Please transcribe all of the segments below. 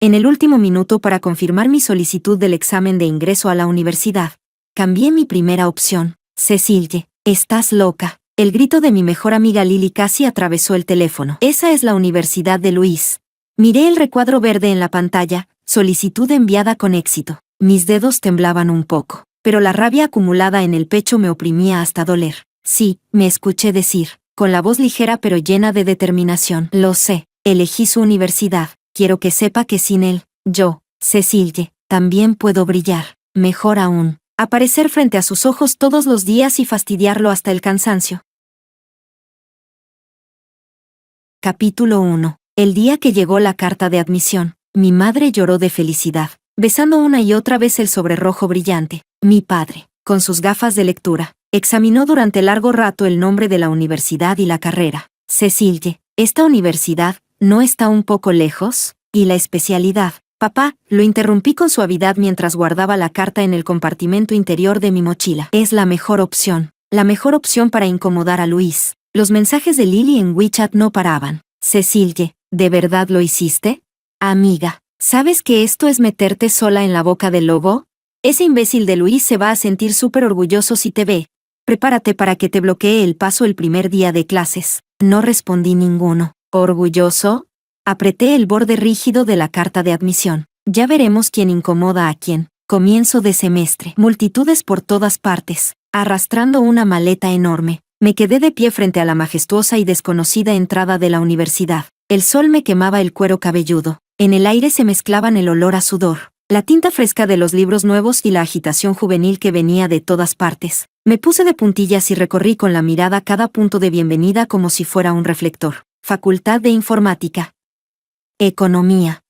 En el último minuto para confirmar mi solicitud del examen de ingreso a la universidad, cambié mi primera opción. Cecilie, estás loca. El grito de mi mejor amiga Lily casi atravesó el teléfono. Esa es la Universidad de Luis. Miré el recuadro verde en la pantalla, solicitud enviada con éxito. Mis dedos temblaban un poco, pero la rabia acumulada en el pecho me oprimía hasta doler. Sí, me escuché decir, con la voz ligera pero llena de determinación. Lo sé, elegí su universidad. Quiero que sepa que sin él, yo, Cecilie, también puedo brillar. Mejor aún, aparecer frente a sus ojos todos los días y fastidiarlo hasta el cansancio. Capítulo 1. El día que llegó la carta de admisión, mi madre lloró de felicidad, besando una y otra vez el sobre rojo brillante. Mi padre, con sus gafas de lectura, examinó durante largo rato el nombre de la universidad y la carrera. Cecilie, ¿esta universidad no está un poco lejos? ¿Y la especialidad? Papá, lo interrumpí con suavidad mientras guardaba la carta en el compartimento interior de mi mochila. Es la mejor opción para incomodar a Luis. Los mensajes de Lily en WeChat no paraban. Cecilie, ¿de verdad lo hiciste? Amiga, ¿sabes que esto es meterte sola en la boca del lobo? Ese imbécil de Luis se va a sentir súper orgulloso si te ve. Prepárate para que te bloquee el paso el primer día de clases. No respondí ninguno. ¿Orgulloso? Apreté el borde rígido de la carta de admisión. Ya veremos quién incomoda a quién. Comienzo de semestre. Multitudes por todas partes. Arrastrando una maleta enorme, me quedé de pie frente a la majestuosa y desconocida entrada de la universidad. El sol me quemaba el cuero cabelludo. En el aire se mezclaban el olor a sudor, la tinta fresca de los libros nuevos y la agitación juvenil que venía de todas partes. Me puse de puntillas y recorrí con la mirada cada punto de bienvenida como si fuera un reflector. Facultad de Informática. Economía.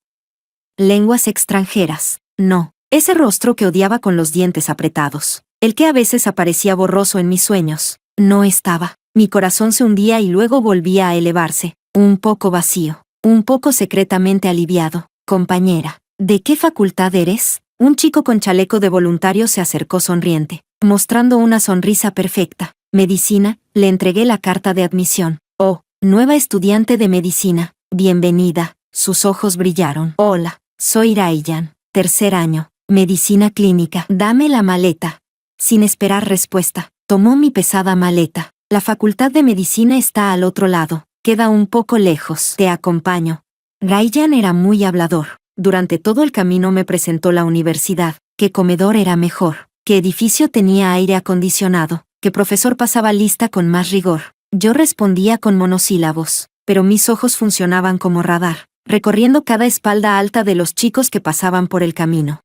Lenguas extranjeras. No. Ese rostro que odiaba con los dientes apretados. El que a veces aparecía borroso en mis sueños. No estaba. Mi corazón se hundía y luego volvía a elevarse. Un poco vacío. Un poco secretamente aliviado. Compañera, ¿de qué facultad eres? Un chico con chaleco de voluntario se acercó sonriente, mostrando una sonrisa perfecta. Medicina, le entregué la carta de admisión. Oh, nueva estudiante de medicina. Bienvenida. Sus ojos brillaron. Hola, soy Ryan. Tercer año. Medicina clínica. Dame la maleta. Sin esperar respuesta, tomó mi pesada maleta. La facultad de medicina está al otro lado. Queda un poco lejos. Te acompaño. Ryan era muy hablador. Durante todo el camino me presentó la universidad. ¿Qué comedor era mejor? ¿Qué edificio tenía aire acondicionado? ¿Qué profesor pasaba lista con más rigor? Yo respondía con monosílabos, pero mis ojos funcionaban como radar, recorriendo cada espalda alta de los chicos que pasaban por el camino.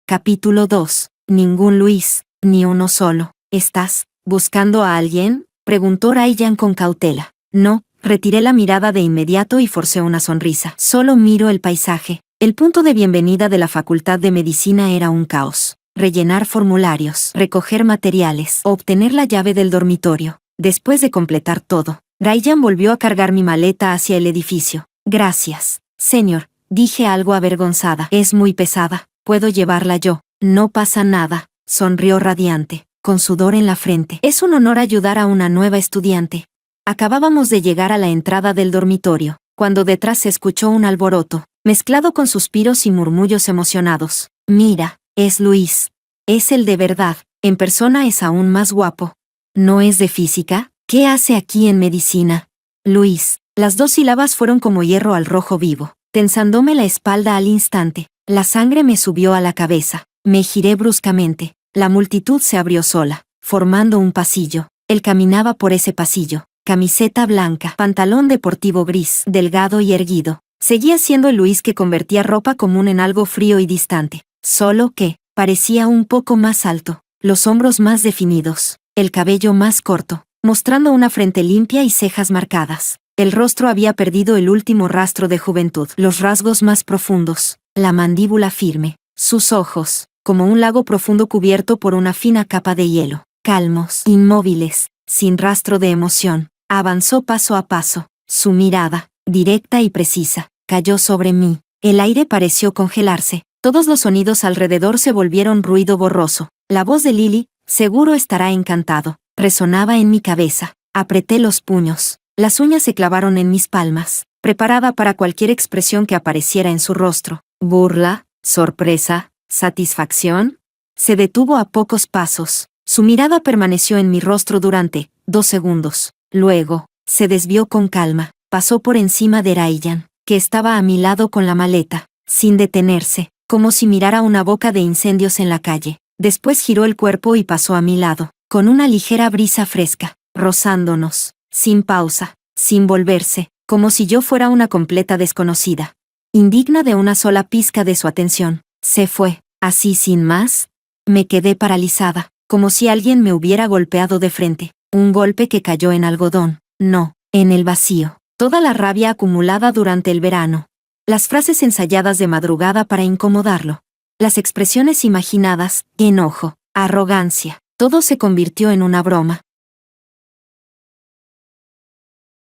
Capítulo 2. Ningún Luis, ni uno solo. ¿Estás buscando a alguien? Preguntó Ryan con cautela. No, retiré la mirada de inmediato y forcé una sonrisa. Solo miro el paisaje. El punto de bienvenida de la Facultad de Medicina era un caos. Rellenar formularios, recoger materiales, obtener la llave del dormitorio. Después de completar todo, Ryan volvió a cargar mi maleta hacia el edificio. Gracias, señor, dije algo avergonzada. Es muy pesada. Puedo llevarla yo. No pasa nada, sonrió radiante, con sudor en la frente. Es un honor ayudar a una nueva estudiante. Acabábamos de llegar a la entrada del dormitorio, cuando detrás se escuchó un alboroto, mezclado con suspiros y murmullos emocionados. Mira, es Luis. Es el de verdad. En persona es aún más guapo. ¿No es de física? ¿Qué hace aquí en medicina? Luis. Las dos sílabas fueron como hierro al rojo vivo, tensándome la espalda al instante. La sangre me subió a la cabeza. Me giré bruscamente. La multitud se abrió sola, formando un pasillo. Él caminaba por ese pasillo. Camiseta blanca, pantalón deportivo gris, delgado y erguido. Seguía siendo el Luis que convertía ropa común en algo frío y distante. Solo que, parecía un poco más alto, los hombros más definidos, el cabello más corto, mostrando una frente limpia y cejas marcadas. El rostro había perdido el último rastro de juventud. Los rasgos más profundos, la mandíbula firme, sus ojos, como un lago profundo cubierto por una fina capa de hielo, calmos, inmóviles, sin rastro de emoción. Avanzó paso a paso. Su mirada, directa y precisa, cayó sobre mí. El aire pareció congelarse. Todos los sonidos alrededor se volvieron ruido borroso. La voz de Lily, seguro estará encantado, resonaba en mi cabeza. Apreté los puños. Las uñas se clavaron en mis palmas, preparada para cualquier expresión que apareciera en su rostro. Burla, sorpresa, satisfacción. Se detuvo a pocos pasos. Su mirada permaneció en mi rostro durante 2 segundos. Luego, se desvió con calma. Pasó por encima de Ryan, que estaba a mi lado con la maleta, sin detenerse, como si mirara una boca de incendios en la calle. Después giró el cuerpo y pasó a mi lado, con una ligera brisa fresca, rozándonos, sin pausa, sin volverse, como si yo fuera una completa desconocida. Indigna de una sola pizca de su atención, se fue, así sin más. Me quedé paralizada, como si alguien me hubiera golpeado de frente, un golpe que cayó en algodón, no, en el vacío. Toda la rabia acumulada durante el verano. Las frases ensayadas de madrugada para incomodarlo. Las expresiones imaginadas, enojo, arrogancia. Todo se convirtió en una broma.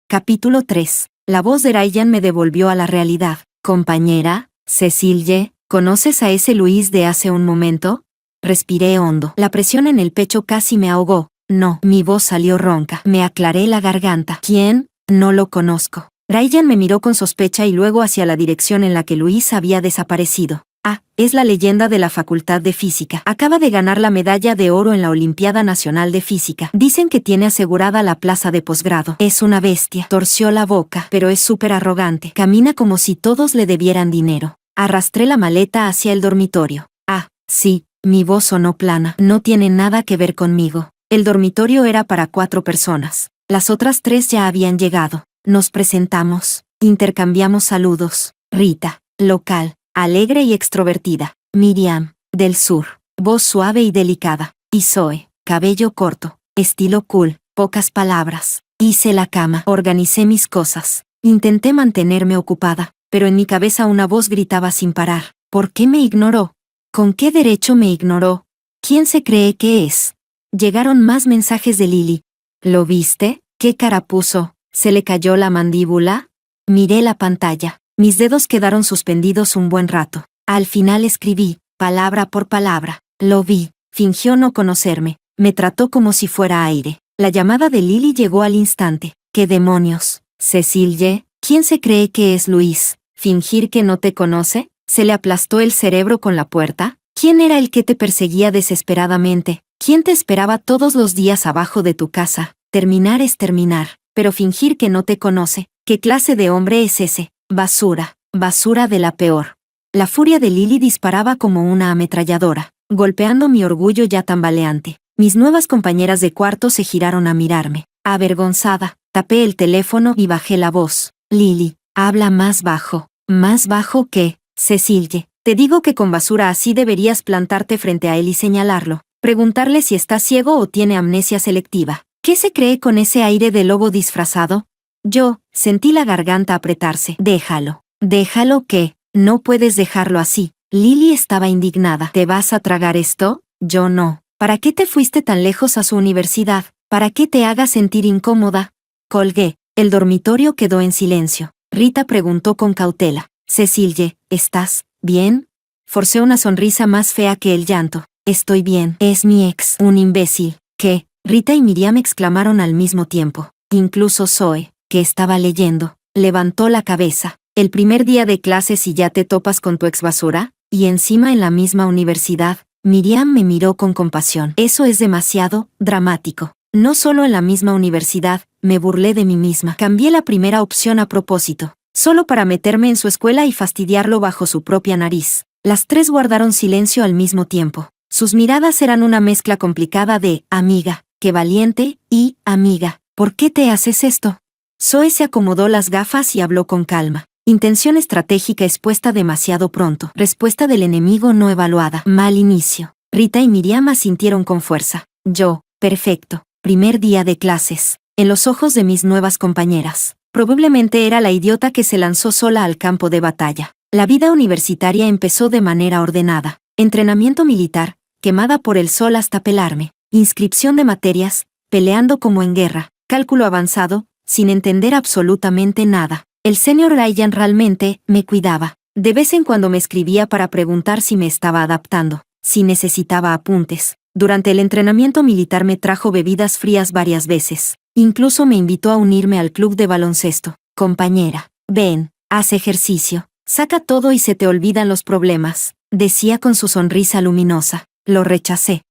Capítulo 3. La voz de Ryan me devolvió a la realidad. Compañera, Cecilie, ¿conoces a ese Luis de hace un momento? Respiré hondo. La presión en el pecho casi me ahogó. No, mi voz salió ronca. Me aclaré la garganta. ¿Quién? No lo conozco. Ryan me miró con sospecha y luego hacia la dirección en la que Luis había desaparecido. Ah, es la leyenda de la Facultad de Física. Acaba de ganar la medalla de oro en la Olimpiada Nacional de Física. Dicen que tiene asegurada la plaza de posgrado. Es una bestia. Torció la boca, pero es súper arrogante. Camina como si todos le debieran dinero. Arrastré la maleta hacia el dormitorio. Ah, sí, mi voz sonó plana. No tiene nada que ver conmigo. El dormitorio era para 4 personas. Las otras 3 ya habían llegado. Nos presentamos, intercambiamos saludos. Rita, local, alegre y extrovertida. Miriam, del sur, voz suave y delicada. Y Zoe, cabello corto, estilo cool, pocas palabras. Hice la cama, organicé mis cosas. Intenté mantenerme ocupada, pero en mi cabeza una voz gritaba sin parar. ¿Por qué me ignoró? ¿Con qué derecho me ignoró? ¿Quién se cree que es? Llegaron más mensajes de Lily. ¿Lo viste? ¿Qué cara puso? ¿Se le cayó la mandíbula? Miré la pantalla. Mis dedos quedaron suspendidos un buen rato. Al final escribí, palabra por palabra. Lo vi. Fingió no conocerme. Me trató como si fuera aire. La llamada de Lily llegó al instante. ¿Qué demonios? Cecilie, ¿quién se cree que es Luis? ¿Fingir que no te conoce? ¿Se le aplastó el cerebro con la puerta? ¿Quién era el que te perseguía desesperadamente? ¿Quién te esperaba todos los días abajo de tu casa? Terminar es terminar, pero fingir que no te conoce. ¿Qué clase de hombre es ese? Basura, basura de la peor. La furia de Lily disparaba como una ametralladora, golpeando mi orgullo ya tambaleante. Mis nuevas compañeras de cuarto se giraron a mirarme. Avergonzada, tapé el teléfono y bajé la voz. Lily, habla más bajo. ¿Más bajo qué? Cecilie, te digo que con basura así deberías plantarte frente a él y señalarlo. Preguntarle si está ciego o tiene amnesia selectiva. ¿Qué se cree con ese aire de lobo disfrazado? Yo, sentí la garganta apretarse. Déjalo. ¿Déjalo qué? No puedes dejarlo así. Lily estaba indignada. ¿Te vas a tragar esto? Yo no. ¿Para qué te fuiste tan lejos a su universidad? ¿Para qué te haga sentir incómoda? Colgué. El dormitorio quedó en silencio. Rita preguntó con cautela. Cecilie, ¿estás bien? Forcé una sonrisa más fea que el llanto. Estoy bien. Es mi ex. Un imbécil. ¿Qué? Rita y Miriam exclamaron al mismo tiempo. Incluso Zoe, que estaba leyendo, levantó la cabeza. El primer día de clases y ya te topas con tu ex basura, y encima en la misma universidad. Miriam me miró con compasión. Eso es demasiado dramático. No solo en la misma universidad, me burlé de mí misma. Cambié la primera opción a propósito, solo para meterme en su escuela y fastidiarlo bajo su propia nariz. Las 3 guardaron silencio al mismo tiempo. Sus miradas eran una mezcla complicada de amiga, qué valiente, y amiga, ¿por qué te haces esto? Zoe se acomodó las gafas y habló con calma. Intención estratégica expuesta demasiado pronto. Respuesta del enemigo no evaluada. Mal inicio. Rita y Miriam asintieron con fuerza. Yo, perfecto. Primer día de clases. En los ojos de mis nuevas compañeras. Probablemente era la idiota que se lanzó sola al campo de batalla. La vida universitaria empezó de manera ordenada. Entrenamiento militar, quemada por el sol hasta pelarme. Inscripción de materias, peleando como en guerra. Cálculo avanzado, sin entender absolutamente nada. El señor Ryan realmente me cuidaba. De vez en cuando me escribía para preguntar si me estaba adaptando, si necesitaba apuntes. Durante el entrenamiento militar me trajo bebidas frías varias veces. Incluso me invitó a unirme al club de baloncesto. Compañera, Ven, haz ejercicio. Saca todo y se te olvidan los problemas, decía con su sonrisa luminosa. Lo rechacé.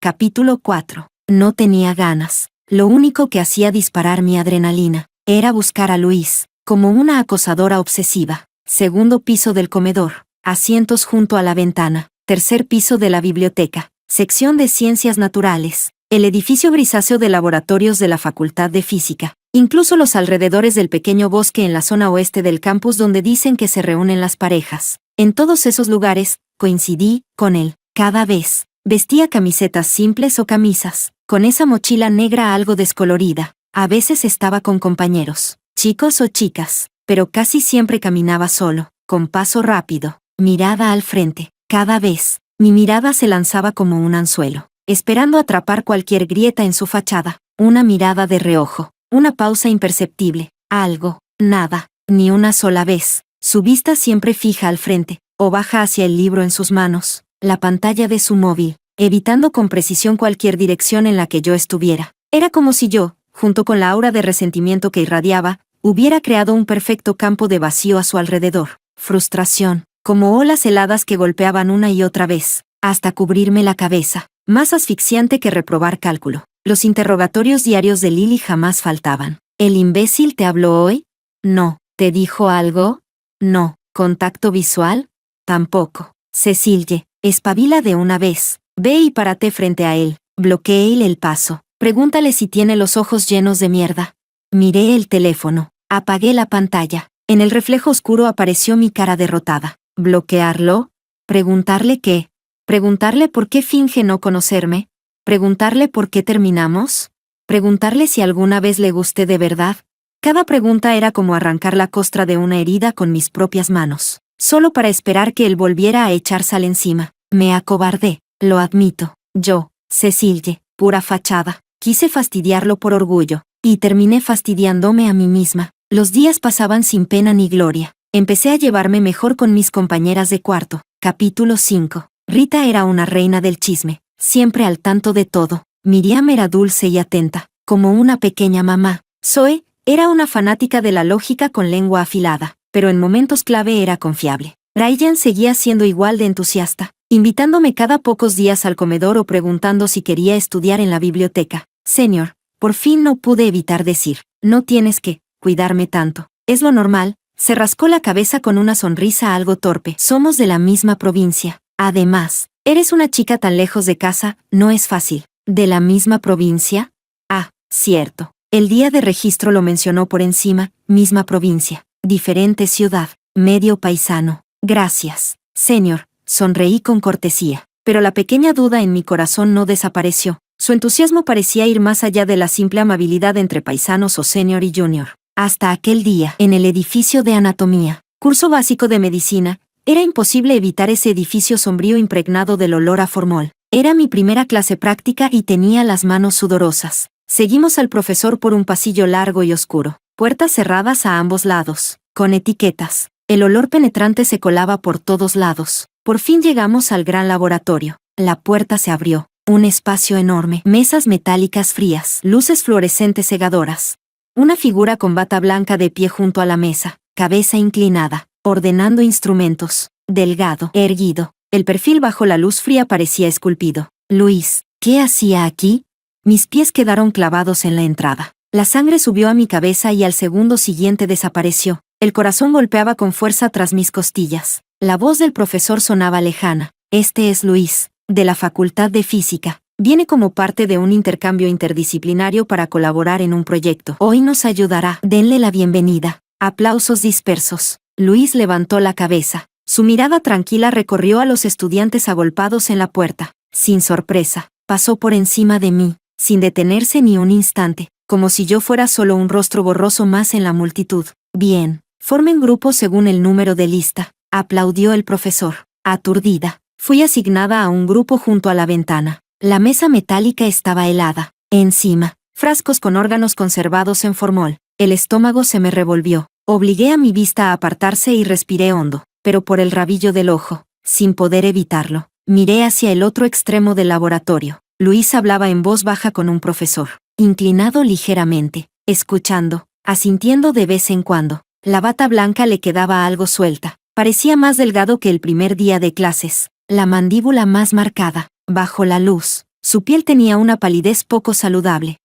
Capítulo 4. No tenía ganas. Lo único que hacía disparar mi adrenalina era buscar a Luis, como una acosadora obsesiva. Segundo piso del comedor, asientos junto a la ventana. Tercer piso de la biblioteca, sección de ciencias naturales. El edificio grisáceo de laboratorios de la Facultad de Física. Incluso los alrededores del pequeño bosque en la zona oeste del campus donde dicen que se reúnen las parejas. En todos esos lugares, coincidí con él. Cada vez. Vestía camisetas simples o camisas, con esa mochila negra algo descolorida. A veces estaba con compañeros, chicos o chicas, pero casi siempre caminaba solo, con paso rápido, mirada al frente. Cada vez, mi mirada se lanzaba como un anzuelo, esperando atrapar cualquier grieta en su fachada. Una mirada de reojo, una pausa imperceptible, algo, nada, ni una sola vez. Su vista siempre fija al frente, o baja hacia el libro en sus manos, la pantalla de su móvil, evitando con precisión cualquier dirección en la que yo estuviera. Era como si yo, junto con la aura de resentimiento que irradiaba, hubiera creado un perfecto campo de vacío a su alrededor. Frustración, como olas heladas que golpeaban una y otra vez, hasta cubrirme la cabeza, más asfixiante que reprobar cálculo. Los interrogatorios diarios de Lily jamás faltaban. ¿El imbécil te habló hoy? No. ¿Te dijo algo? No. ¿Contacto visual? Tampoco. Cecilie, espabila de una vez. Ve y párate frente a él. Bloquéale el paso. Pregúntale si tiene los ojos llenos de mierda. Miré el teléfono. Apagué la pantalla. En el reflejo oscuro apareció mi cara derrotada. ¿Bloquearlo? ¿Preguntarle qué? ¿Preguntarle por qué finge no conocerme? ¿Preguntarle por qué terminamos? ¿Preguntarle si alguna vez le gusté de verdad? Cada pregunta era como arrancar la costra de una herida con mis propias manos, solo para esperar que él volviera a echar sal encima. Me acobardé, lo admito. Yo, Cecilie, pura fachada, quise fastidiarlo por orgullo, y terminé fastidiándome a mí misma. Los días pasaban sin pena ni gloria. Empecé a llevarme mejor con mis compañeras de cuarto. Capítulo 5. Rita era una reina del chisme, siempre al tanto de todo. Miriam era dulce y atenta, como una pequeña mamá. Zoe era una fanática de la lógica con lengua afilada, pero en momentos clave era confiable. Ryan seguía siendo igual de entusiasta, invitándome cada pocos días al comedor o preguntando si quería estudiar en la biblioteca. Señor, por fin no pude evitar decir, no tienes que cuidarme tanto. Es lo normal. Se rascó la cabeza con una sonrisa algo torpe. Somos de la misma provincia. Además, eres una chica tan lejos de casa, no es fácil. ¿De la misma provincia? Ah, cierto. El día de registro lo mencionó por encima, misma provincia, diferente ciudad, medio paisano. Gracias, señor, sonreí con cortesía. Pero la pequeña duda en mi corazón no desapareció. Su entusiasmo parecía ir más allá de la simple amabilidad entre paisanos o senior y junior. Hasta aquel día, en el edificio de anatomía, curso básico de medicina, era imposible evitar ese edificio sombrío impregnado del olor a formol. Era mi primera clase práctica y tenía las manos sudorosas. Seguimos al profesor por un pasillo largo y oscuro, puertas cerradas a ambos lados, con etiquetas. El olor penetrante se colaba por todos lados. Por fin llegamos al gran laboratorio. La puerta se abrió. Un espacio enorme, mesas metálicas frías, luces fluorescentes cegadoras. Una figura con bata blanca de pie junto a la mesa, cabeza inclinada, ordenando instrumentos. Delgado, erguido, el perfil bajo la luz fría parecía esculpido. Luis, ¿qué hacía aquí? Mis pies quedaron clavados en la entrada. La sangre subió a mi cabeza y al segundo siguiente desapareció. El corazón golpeaba con fuerza tras mis costillas. La voz del profesor sonaba lejana. Este es Luis, de la Facultad de Física. Viene como parte de un intercambio interdisciplinario para colaborar en un proyecto. Hoy nos ayudará. Denle la bienvenida. Aplausos dispersos. Luis levantó la cabeza. Su mirada tranquila recorrió a los estudiantes agolpados en la puerta. Sin sorpresa, pasó por encima de mí, sin detenerse ni un instante, como si yo fuera solo un rostro borroso más en la multitud. Bien, formen grupos según el número de lista, aplaudió el profesor. Aturdida, fui asignada a un grupo junto a la ventana. La mesa metálica estaba helada. Encima, frascos con órganos conservados en formol. El estómago se me revolvió. Obligué a mi vista a apartarse y respiré hondo, pero por el rabillo del ojo, sin poder evitarlo, miré hacia el otro extremo del laboratorio. Luis hablaba en voz baja con un profesor, inclinado ligeramente, escuchando, asintiendo de vez en cuando. La bata blanca le quedaba algo suelta. Parecía más delgado que el primer día de clases. La mandíbula más marcada. Bajo la luz, su piel tenía una palidez poco saludable.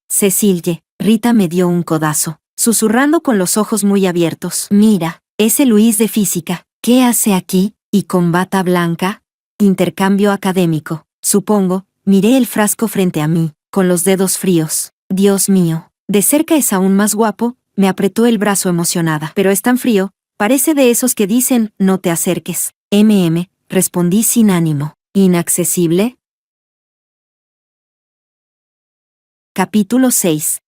Cecilie, Rita me dio un codazo, susurrando con los ojos muy abiertos. Mira, ese Luis de física. ¿Qué hace aquí? ¿Y con bata blanca? Intercambio académico, supongo. Miré el frasco frente a mí, con los dedos fríos. Dios mío, de cerca es aún más guapo. Me apretó el brazo emocionada. Pero es tan frío, parece de esos que dicen, no te acerques. Respondí sin ánimo. ¿Inaccesible? Capítulo 6.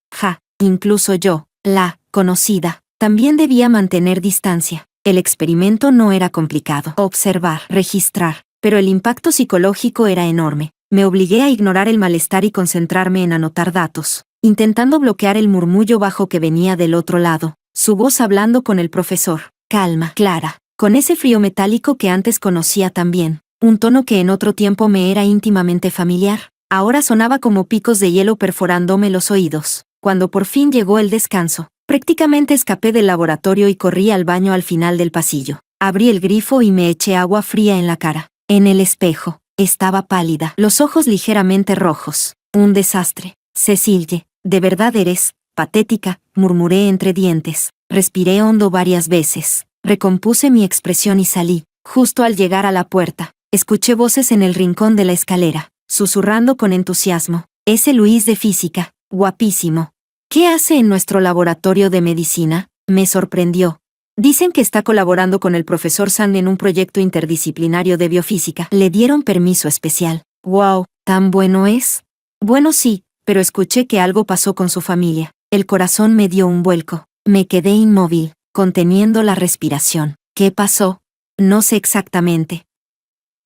Incluso yo, la conocida, también debía mantener distancia. El experimento no era complicado. Observar, registrar, pero el impacto psicológico era enorme. Me obligué a ignorar el malestar y concentrarme en anotar datos, intentando bloquear el murmullo bajo que venía del otro lado, su voz hablando con el profesor. Calma, Clara, con ese frío metálico que antes conocía tan bien, un tono que en otro tiempo me era íntimamente familiar. Ahora sonaba como picos de hielo perforándome los oídos. Cuando por fin llegó el descanso, prácticamente escapé del laboratorio y corrí al baño al final del pasillo. Abrí el grifo y me eché agua fría en la cara. En el espejo, estaba pálida, los ojos ligeramente rojos. Un desastre. Cecilie, de verdad eres patética, murmuré entre dientes. Respiré hondo varias veces. Recompuse mi expresión y salí. Justo al llegar a la puerta, escuché voces en el rincón de la escalera, susurrando con entusiasmo. Ese Luis de física, guapísimo. ¿Qué hace en nuestro laboratorio de medicina? Me sorprendió. Dicen que está colaborando con el profesor Sand en un proyecto interdisciplinario de biofísica. Le dieron permiso especial. ¡Wow! ¿Tan bueno es? Bueno, sí, pero escuché que algo pasó con su familia. El corazón me dio un vuelco. Me quedé inmóvil, conteniendo la respiración. ¿Qué pasó? No sé exactamente.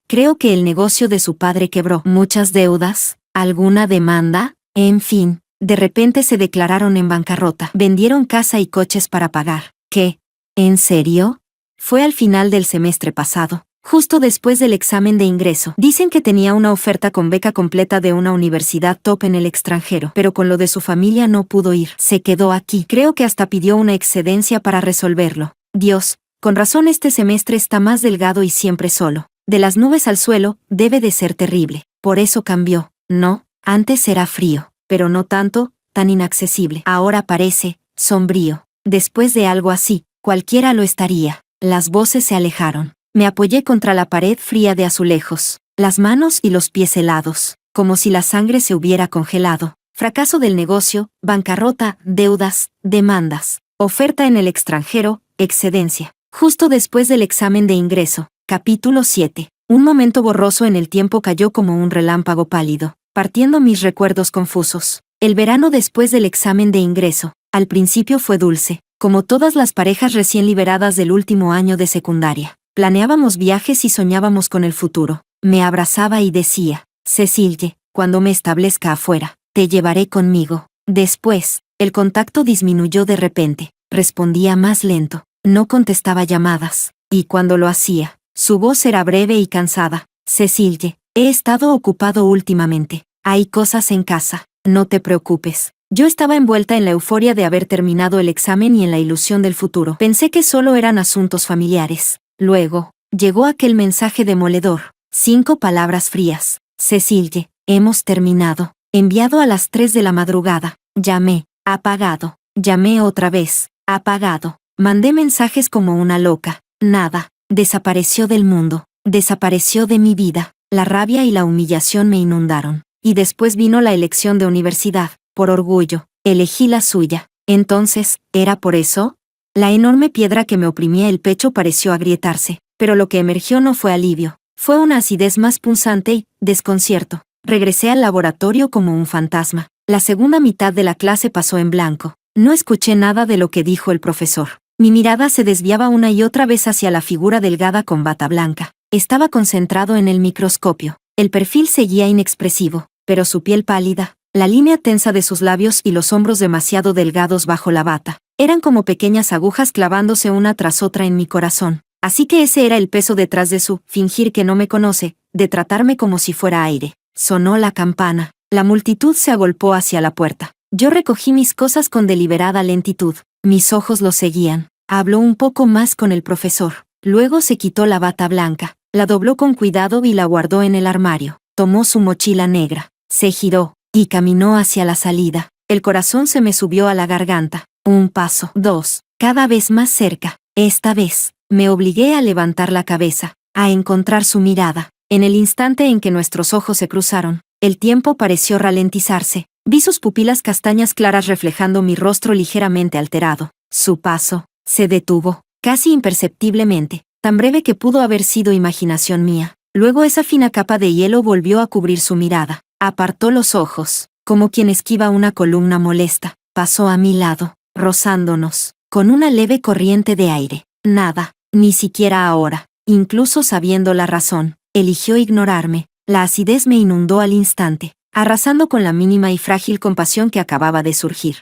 Creo que el negocio de su padre quebró. ¿Muchas deudas? ¿Alguna demanda? En fin, de repente se declararon en bancarrota. Vendieron casa y coches para pagar. ¿Qué? ¿En serio? Fue al final del semestre pasado, justo después del examen de ingreso. Dicen que tenía una oferta con beca completa de una universidad top en el extranjero, pero con lo de su familia no pudo ir. Se quedó aquí. Creo que hasta pidió una excedencia para resolverlo. Dios, con razón este semestre está más delgado y siempre solo. De las nubes al suelo, debe de ser terrible. Por eso cambió. No, antes era frío, pero no tanto, tan inaccesible. Ahora parece sombrío. Después de algo así, cualquiera lo estaría. Las voces se alejaron. Me apoyé contra la pared fría de azulejos, las manos y los pies helados, como si la sangre se hubiera congelado. Fracaso del negocio, bancarrota, deudas, demandas, oferta en el extranjero, excedencia. Justo después del examen de ingreso. Capítulo 7. Un momento borroso en el tiempo cayó como un relámpago pálido, partiendo mis recuerdos confusos. El verano después del examen de ingreso. Al principio fue dulce, como todas las parejas recién liberadas del último año de secundaria. Planeábamos viajes y soñábamos con el futuro. Me abrazaba y decía, Cecilie, cuando me establezca afuera, te llevaré conmigo. Después, el contacto disminuyó de repente. Respondía más lento. No contestaba llamadas. Y cuando lo hacía, su voz era breve y cansada. Cecilie, he estado ocupado últimamente. Hay cosas en casa. No te preocupes. Yo estaba envuelta en la euforia de haber terminado el examen y en la ilusión del futuro. Pensé que solo eran asuntos familiares. Luego, llegó aquel mensaje demoledor. 5 palabras frías. Cecilie, hemos terminado. Enviado a las 3 de la madrugada. Llamé. Apagado. Llamé otra vez. Apagado. Mandé mensajes como una loca. Nada. Desapareció del mundo. Desapareció de mi vida. La rabia y la humillación me inundaron. Y después vino la elección de universidad. Por orgullo, elegí la suya. Entonces, ¿era por eso? La enorme piedra que me oprimía el pecho pareció agrietarse, pero lo que emergió no fue alivio. Fue una acidez más punzante y desconcierto. Regresé al laboratorio como un fantasma. La segunda mitad de la clase pasó en blanco. No escuché nada de lo que dijo el profesor. Mi mirada se desviaba una y otra vez hacia la figura delgada con bata blanca. Estaba concentrado en el microscopio. El perfil seguía inexpresivo, pero su piel pálida, la línea tensa de sus labios y los hombros demasiado delgados bajo la bata, eran como pequeñas agujas clavándose una tras otra en mi corazón. Así que ese era el peso detrás de su fingir que no me conoce, de tratarme como si fuera aire. Sonó la campana. La multitud se agolpó hacia la puerta. Yo recogí mis cosas con deliberada lentitud. Mis ojos lo seguían. Habló un poco más con el profesor. Luego se quitó la bata blanca, la dobló con cuidado y la guardó en el armario. Tomó su mochila negra, se giró, y caminó hacia la salida. El corazón se me subió a la garganta. Un paso, dos, cada vez más cerca. Esta vez, me obligué a levantar la cabeza, a encontrar su mirada. En el instante en que nuestros ojos se cruzaron, el tiempo pareció ralentizarse. Vi sus pupilas castañas claras reflejando mi rostro ligeramente alterado. Su paso se detuvo, casi imperceptiblemente, tan breve que pudo haber sido imaginación mía. Luego esa fina capa de hielo volvió a cubrir su mirada. Apartó los ojos, como quien esquiva una columna molesta. Pasó a mi lado, rozándonos, con una leve corriente de aire. Nada, ni siquiera ahora, incluso sabiendo la razón, eligió ignorarme. La acidez me inundó al instante, arrasando con la mínima y frágil compasión que acababa de surgir.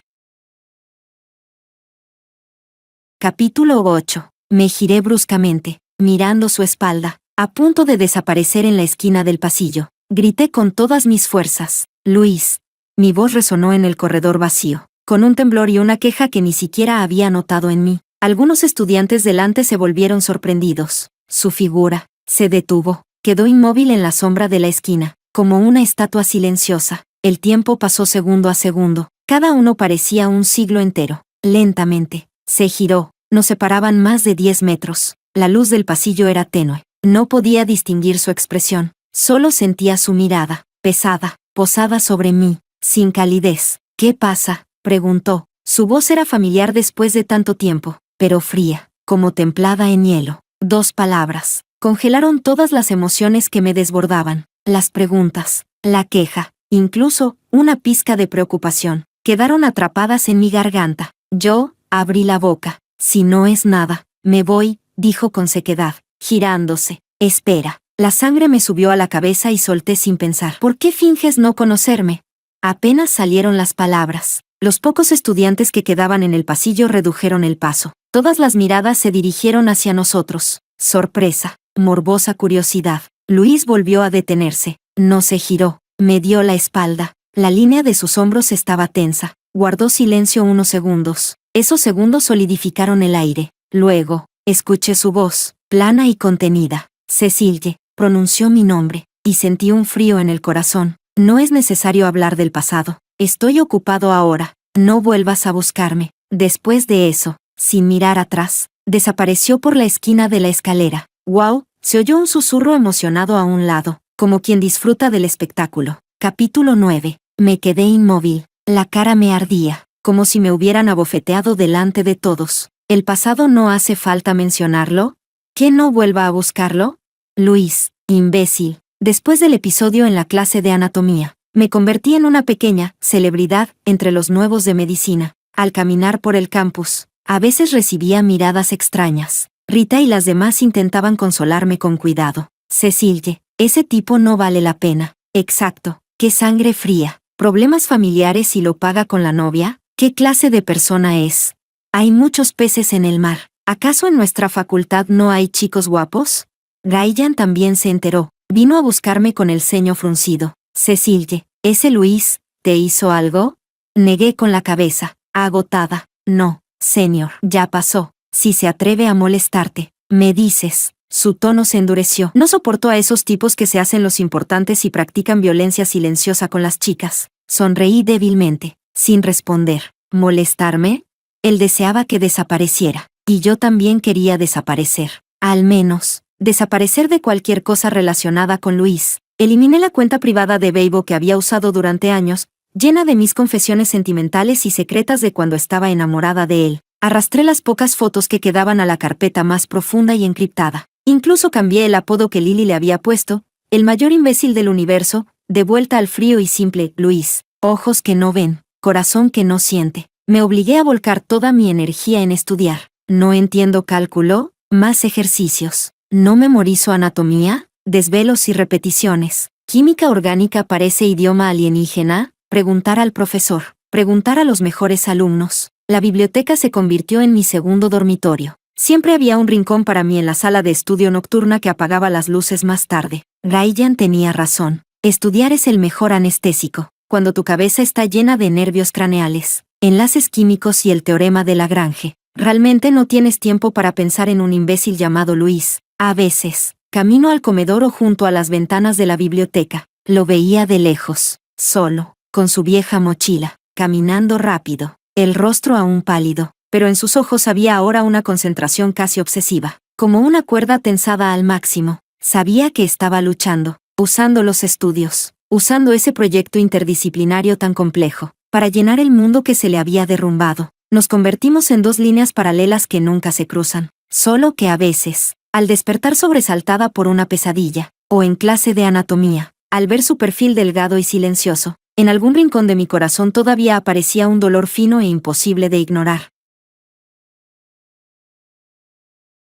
Capítulo 8. Me giré bruscamente, mirando su espalda, a punto de desaparecer en la esquina del pasillo. Grité con todas mis fuerzas: «Luis». Mi voz resonó en el corredor vacío, con un temblor y una queja que ni siquiera había notado en mí. Algunos estudiantes delante se volvieron sorprendidos. Su figura se detuvo, quedó inmóvil en la sombra de la esquina, como una estatua silenciosa. El tiempo pasó segundo a segundo, cada uno parecía un siglo entero. Lentamente, se giró, nos separaban más de 10 metros. La luz del pasillo era tenue, no podía distinguir su expresión, solo sentía su mirada, pesada, posada sobre mí, sin calidez. «¿Qué pasa?», preguntó. Su voz era familiar después de tanto tiempo, pero fría, como templada en hielo. 2 palabras congelaron todas las emociones que me desbordaban. Las preguntas, la queja, incluso una pizca de preocupación, quedaron atrapadas en mi garganta. Yo abrí la boca. «Si no es nada, me voy», dijo con sequedad, girándose. «Espera». La sangre me subió a la cabeza y solté sin pensar. «¿Por qué finges no conocerme?». Apenas salieron las palabras. Los pocos estudiantes que quedaban en el pasillo redujeron el paso. Todas las miradas se dirigieron hacia nosotros. Sorpresa, morbosa curiosidad. Luis volvió a detenerse. No se giró, me dio la espalda. La línea de sus hombros estaba tensa. Guardó silencio unos segundos. Esos segundos solidificaron el aire. Luego, escuché su voz, plana y contenida. «Cecilie», pronunció mi nombre, y sentí un frío en el corazón. «No es necesario hablar del pasado. Estoy ocupado ahora. No vuelvas a buscarme». Después de eso, sin mirar atrás, desapareció por la esquina de la escalera. «¡Wow!», se oyó un susurro emocionado a un lado, como quien disfruta del espectáculo. Capítulo 9. Me quedé inmóvil. La cara me ardía, como si me hubieran abofeteado delante de todos. ¿El pasado no hace falta mencionarlo? ¿Que no vuelva a buscarlo? Luis, imbécil. Después del episodio en la clase de anatomía, me convertí en una pequeña celebridad entre los nuevos de medicina. Al caminar por el campus, a veces recibía miradas extrañas. Rita y las demás intentaban consolarme con cuidado. «Cecilie, ese tipo no vale la pena». «Exacto, qué sangre fría. ¿Problemas familiares y lo paga con la novia? ¿Qué clase de persona es? Hay muchos peces en el mar. ¿Acaso en nuestra facultad no hay chicos guapos?». Ryan también se enteró. Vino a buscarme con el ceño fruncido. «Cecilie, ¿ese Luis te hizo algo?». Negué con la cabeza, agotada. «No, señor, ya pasó. Si se atreve a molestarte, me dices». Su tono se endureció. No soportó a esos tipos que se hacen los importantes y practican violencia silenciosa con las chicas. Sonreí débilmente, sin responder. ¿Molestarme? Él deseaba que desapareciera, y yo también quería desaparecer. Al menos, desaparecer de cualquier cosa relacionada con Luis. Eliminé la cuenta privada de Weibo que había usado durante años, llena de mis confesiones sentimentales y secretas de cuando estaba enamorada de él. Arrastré las pocas fotos que quedaban a la carpeta más profunda y encriptada. Incluso cambié el apodo que Lily le había puesto, el mayor imbécil del universo, de vuelta al frío y simple Luis. Ojos que no ven, corazón que no siente. Me obligué a volcar toda mi energía en estudiar. No entiendo cálculo, más ejercicios. No memorizo anatomía, desvelos y repeticiones. Química orgánica parece idioma alienígena. Preguntar al profesor, preguntar a los mejores alumnos. La biblioteca se convirtió en mi segundo dormitorio. Siempre había un rincón para mí en la sala de estudio nocturna que apagaba las luces más tarde. Ryan tenía razón. Estudiar es el mejor anestésico. cuando tu cabeza está llena de nervios craneales, enlaces químicos y el teorema de Lagrange, realmente no tienes tiempo para pensar en un imbécil llamado Luis. A veces, camino al comedor o junto a las ventanas de la biblioteca, lo veía de lejos, solo, con su vieja mochila, caminando rápido, el rostro aún pálido, pero en sus ojos había ahora una concentración casi obsesiva, como una cuerda tensada al máximo. Sabía que estaba luchando, usando los estudios, usando ese proyecto interdisciplinario tan complejo, para llenar el mundo que se le había derrumbado. Nos convertimos en dos líneas paralelas que nunca se cruzan, solo que a veces, al despertar sobresaltada por una pesadilla, o en clase de anatomía, al ver su perfil delgado y silencioso, en algún rincón de mi corazón todavía aparecía un dolor fino e imposible de ignorar.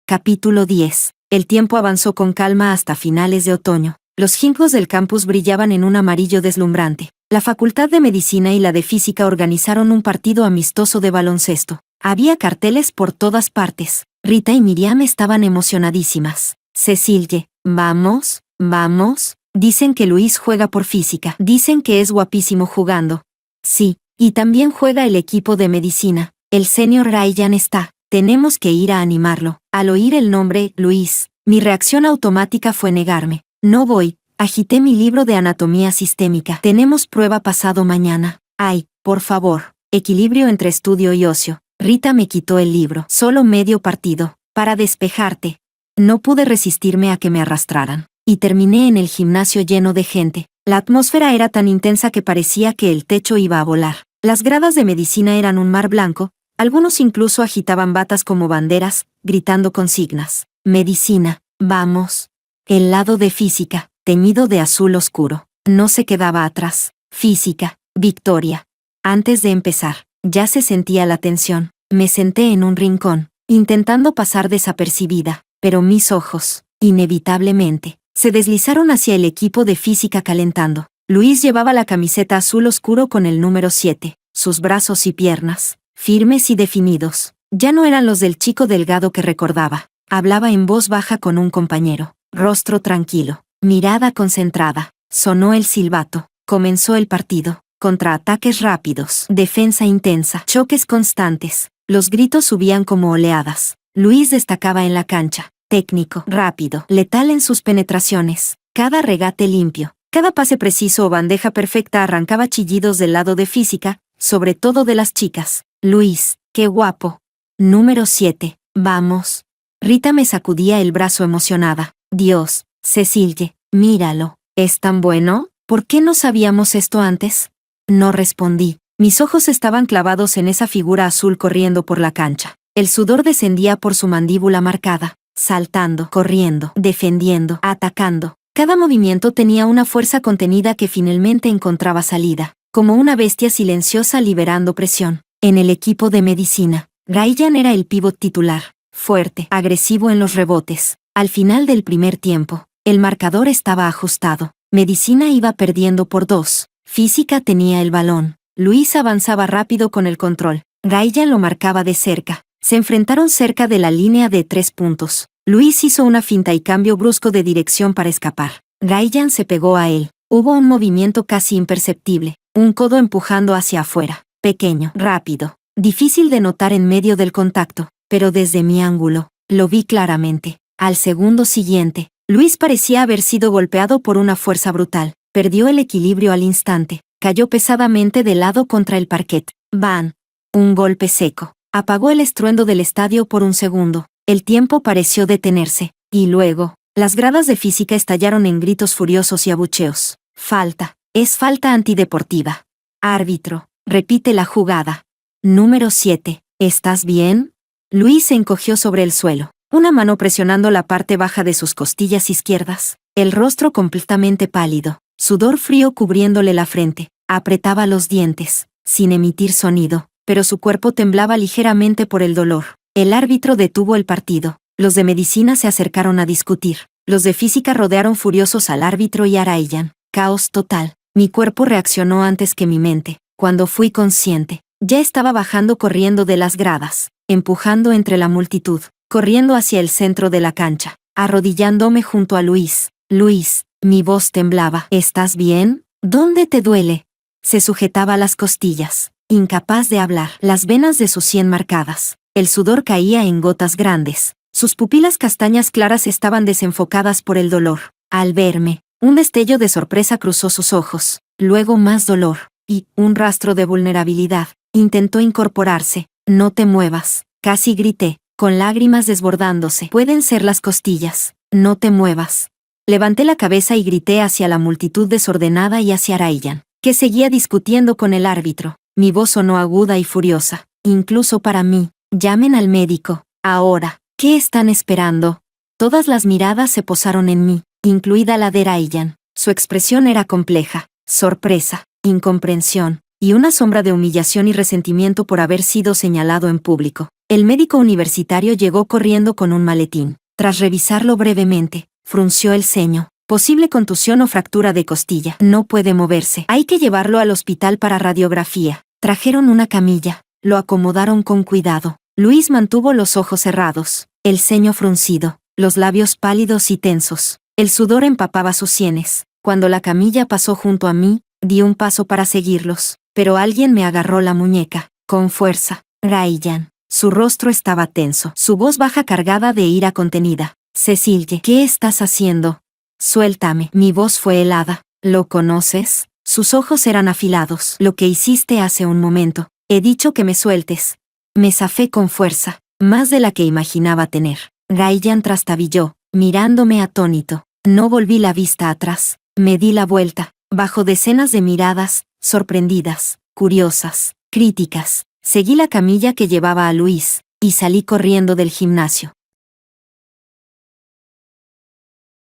Capítulo 10. El tiempo avanzó con calma hasta finales de otoño. Los ginkgos del campus brillaban en un amarillo deslumbrante. La Facultad de Medicina y la de Física organizaron un partido amistoso de baloncesto. Había carteles por todas partes. Rita y Miriam estaban emocionadísimas. Cecilie, vamos, vamos. Dicen que Luis juega por física. Dicen que es guapísimo jugando. Sí, y también juega el equipo de medicina. El senior Ryan está. Tenemos que ir a animarlo. Al oír el nombre, Luis, mi reacción automática fue negarme. No voy. Agité mi libro de anatomía sistémica. Tenemos prueba pasado mañana. Ay, por favor. Equilibrio entre estudio y ocio. Rita me quitó el libro. Solo medio partido. Para despejarte. No pude resistirme a que me arrastraran. Y terminé en el gimnasio lleno de gente. La atmósfera era tan intensa que parecía que el techo iba a volar. Las gradas de medicina eran un mar blanco. Algunos incluso agitaban batas como banderas, gritando consignas. Medicina, vamos. El lado de física, teñido de azul oscuro, no se quedaba atrás. Física, victoria. Antes de empezar, ya se sentía la tensión. Me senté en un rincón, intentando pasar desapercibida, pero mis ojos, inevitablemente, se deslizaron hacia el equipo de física calentando. Luis llevaba la camiseta azul oscuro con el número 7, sus brazos y piernas, firmes y definidos, ya no eran los del chico delgado que recordaba. Hablaba en voz baja con un compañero, rostro tranquilo, mirada concentrada. Sonó el silbato, comenzó el partido, contraataques rápidos, defensa intensa, choques constantes, los gritos subían como oleadas. Luis destacaba en la cancha, técnico, rápido, letal en sus penetraciones, cada regate limpio, cada pase preciso o bandeja perfecta arrancaba chillidos del lado de física, sobre todo de las chicas. Luis, qué guapo. Número 7, vamos. Rita me sacudía el brazo emocionada. Dios, Cecilie, míralo, ¿es tan bueno? ¿Por qué no sabíamos esto antes? No respondí. Mis ojos estaban clavados en esa figura azul corriendo por la cancha. El sudor descendía por su mandíbula marcada, saltando, corriendo, defendiendo, atacando. Cada movimiento tenía una fuerza contenida que finalmente encontraba salida, como una bestia silenciosa liberando presión. En el equipo de medicina, Ryan era el pívot titular, fuerte, agresivo en los rebotes. Al final del primer tiempo, el marcador estaba ajustado. Medicina iba perdiendo por 2. Física tenía el balón. Luis avanzaba rápido con el control. Ryan lo marcaba de cerca. Se enfrentaron cerca de la línea de 3 puntos. Luis hizo una finta y cambio brusco de dirección para escapar. Ryan se pegó a él. Hubo un movimiento casi imperceptible, un codo empujando hacia afuera. Pequeño, rápido, difícil de notar en medio del contacto, pero desde mi ángulo, lo vi claramente. Al segundo siguiente, Luis parecía haber sido golpeado por una fuerza brutal. Perdió el equilibrio al instante, cayó pesadamente de lado contra el parquet. ¡Bam! Un golpe seco. Apagó el estruendo del estadio por un segundo. El tiempo pareció detenerse, y luego, las gradas de física estallaron en gritos furiosos y abucheos. Falta. Es falta antideportiva. Árbitro. Repite la jugada. Número 7. ¿Estás bien? Luis se encogió sobre el suelo, una mano presionando la parte baja de sus costillas izquierdas, el rostro completamente pálido, sudor frío cubriéndole la frente. Apretaba los dientes, sin emitir sonido, pero su cuerpo temblaba ligeramente por el dolor. El árbitro detuvo el partido. Los de medicina se acercaron a discutir. Los de física rodearon furiosos al árbitro y a Ryan. Caos total. Mi cuerpo reaccionó antes que mi mente. Cuando fui consciente, ya estaba bajando corriendo de las gradas, empujando entre la multitud, corriendo hacia el centro de la cancha, arrodillándome junto a Luis. Luis, mi voz temblaba. ¿Estás bien? ¿Dónde te duele? Se sujetaba las costillas, incapaz de hablar, las venas de su sien marcadas. El sudor caía en gotas grandes. Sus pupilas castañas claras estaban desenfocadas por el dolor. Al verme, un destello de sorpresa cruzó sus ojos, luego más dolor, y un rastro de vulnerabilidad. Intentó incorporarse. No te muevas, casi grité, con lágrimas desbordándose. Pueden ser las costillas. No te muevas. Levanté la cabeza y grité hacia la multitud desordenada y hacia Ryan, que seguía discutiendo con el árbitro. Mi voz sonó aguda y furiosa, incluso para mí. Llamen al médico, ahora. ¿Qué están esperando? Todas las miradas se posaron en mí, incluida la de Ryan. Su expresión era compleja, sorpresa, incomprensión, y una sombra de humillación y resentimiento por haber sido señalado en público. El médico universitario llegó corriendo con un maletín. Tras revisarlo brevemente, frunció el ceño. Posible contusión o fractura de costilla. No puede moverse. Hay que llevarlo al hospital para radiografía. Trajeron una camilla. Lo acomodaron con cuidado. Luis mantuvo los ojos cerrados, el ceño fruncido, los labios pálidos y tensos. El sudor empapaba sus sienes. Cuando la camilla pasó junto a mí, di un paso para seguirlos, pero alguien me agarró la muñeca, con fuerza. Ryan. Su rostro estaba tenso, su voz baja cargada de ira contenida. Cecilie, ¿qué estás haciendo? Suéltame. Mi voz fue helada. ¿Lo conoces? Sus ojos eran afilados. Lo que hiciste hace un momento. He dicho que me sueltes. Me zafé con fuerza, más de la que imaginaba tener. Ryan trastabilló, mirándome atónito. No volví la vista atrás. Me di la vuelta, bajo decenas de miradas, sorprendidas, curiosas, críticas. Seguí la camilla que llevaba a Luis, y salí corriendo del gimnasio.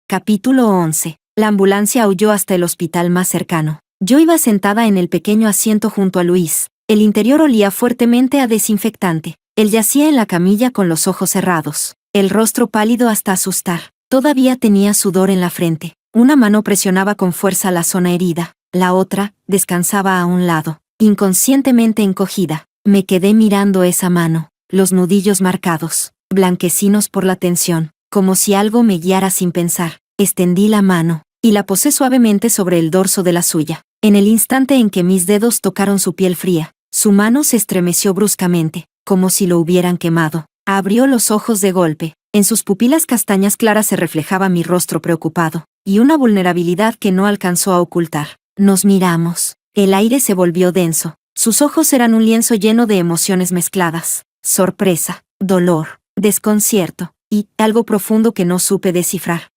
Capítulo 11. La ambulancia aulló hasta el hospital más cercano. Yo iba sentada en el pequeño asiento junto a Luis. El interior olía fuertemente a desinfectante. Él yacía en la camilla con los ojos cerrados, el rostro pálido hasta asustar. Todavía tenía sudor en la frente. Una mano presionaba con fuerza la zona herida, la otra descansaba a un lado, inconscientemente encogida. Me quedé mirando esa mano, los nudillos marcados, blanquecinos por la tensión, como si algo me guiara sin pensar. Extendí la mano, y la posé suavemente sobre el dorso de la suya. En el instante en que mis dedos tocaron su piel fría, su mano se estremeció bruscamente, como si lo hubieran quemado. Abrió los ojos de golpe. En sus pupilas castañas claras se reflejaba mi rostro preocupado, y una vulnerabilidad que no alcanzó a ocultar. Nos miramos. El aire se volvió denso. Sus ojos eran un lienzo lleno de emociones mezcladas. Sorpresa, dolor, desconcierto, y algo profundo que no supe descifrar.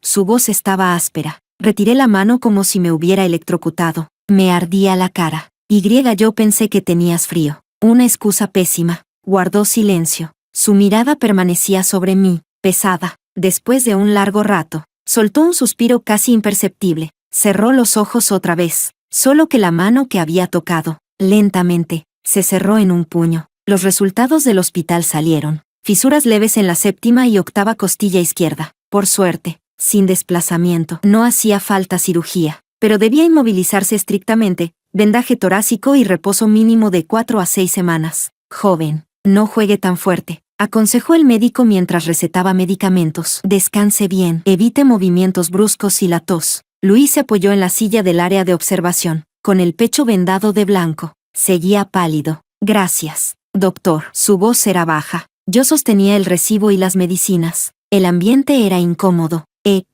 Su voz estaba áspera. Retiré la mano como si me hubiera electrocutado. Me ardía la cara. Yo pensé que tenías frío. Una excusa pésima. Guardó silencio. Su mirada permanecía sobre mí, pesada. Después de un largo rato, soltó un suspiro casi imperceptible. Cerró los ojos otra vez, solo que la mano que había tocado, lentamente, se cerró en un puño. Los resultados del hospital salieron. Fisuras leves en la séptima y octava costilla izquierda. Por suerte, sin desplazamiento. No hacía falta cirugía, pero debía inmovilizarse estrictamente, vendaje torácico y reposo mínimo de 4 a 6 semanas. Joven, no juegue tan fuerte, aconsejó el médico mientras recetaba medicamentos. Descanse bien, evite movimientos bruscos y la tos. Luis se apoyó en la silla del área de observación, con el pecho vendado de blanco. Seguía pálido. Gracias, doctor. Su voz era baja. Yo sostenía el recibo y las medicinas. El ambiente era incómodo.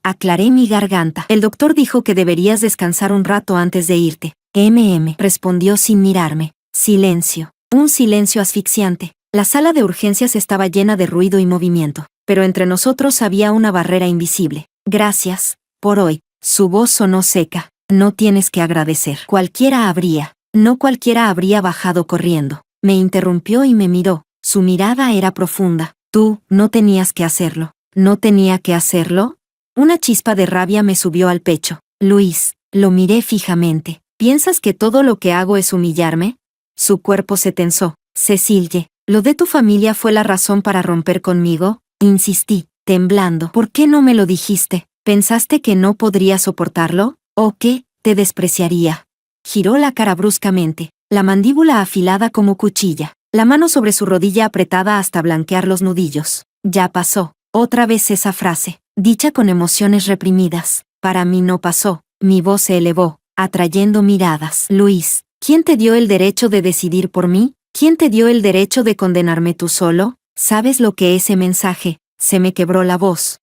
Aclaré mi garganta. El doctor dijo que deberías descansar un rato antes de irte. Respondió sin mirarme. Silencio. Un silencio asfixiante. La sala de urgencias estaba llena de ruido y movimiento, pero entre nosotros había una barrera invisible. Gracias, por hoy. Su voz sonó seca. No tienes que agradecer. No cualquiera habría bajado corriendo. Me interrumpió y me miró. Su mirada era profunda. Tú, no tenías que hacerlo. ¿No tenía que hacerlo? Una chispa de rabia me subió al pecho. Luis, lo miré fijamente. ¿Piensas que todo lo que hago es humillarme? Su cuerpo se tensó. Cecilie, ¿lo de tu familia fue la razón para romper conmigo? Insistí, temblando. ¿Por qué no me lo dijiste? ¿Pensaste que no podría soportarlo? ¿O que te despreciaría? Giró la cara bruscamente, la mandíbula afilada como cuchilla, la mano sobre su rodilla apretada hasta blanquear los nudillos. Ya pasó. Otra vez esa frase, dicha con emociones reprimidas. Para mí no pasó. Mi voz se elevó. atrayendo miradas. Luis, ¿quién te dio el derecho de decidir por mí? ¿Quién te dio el derecho de condenarme tú solo? ¿Sabes lo que ese mensaje? Se me quebró la voz.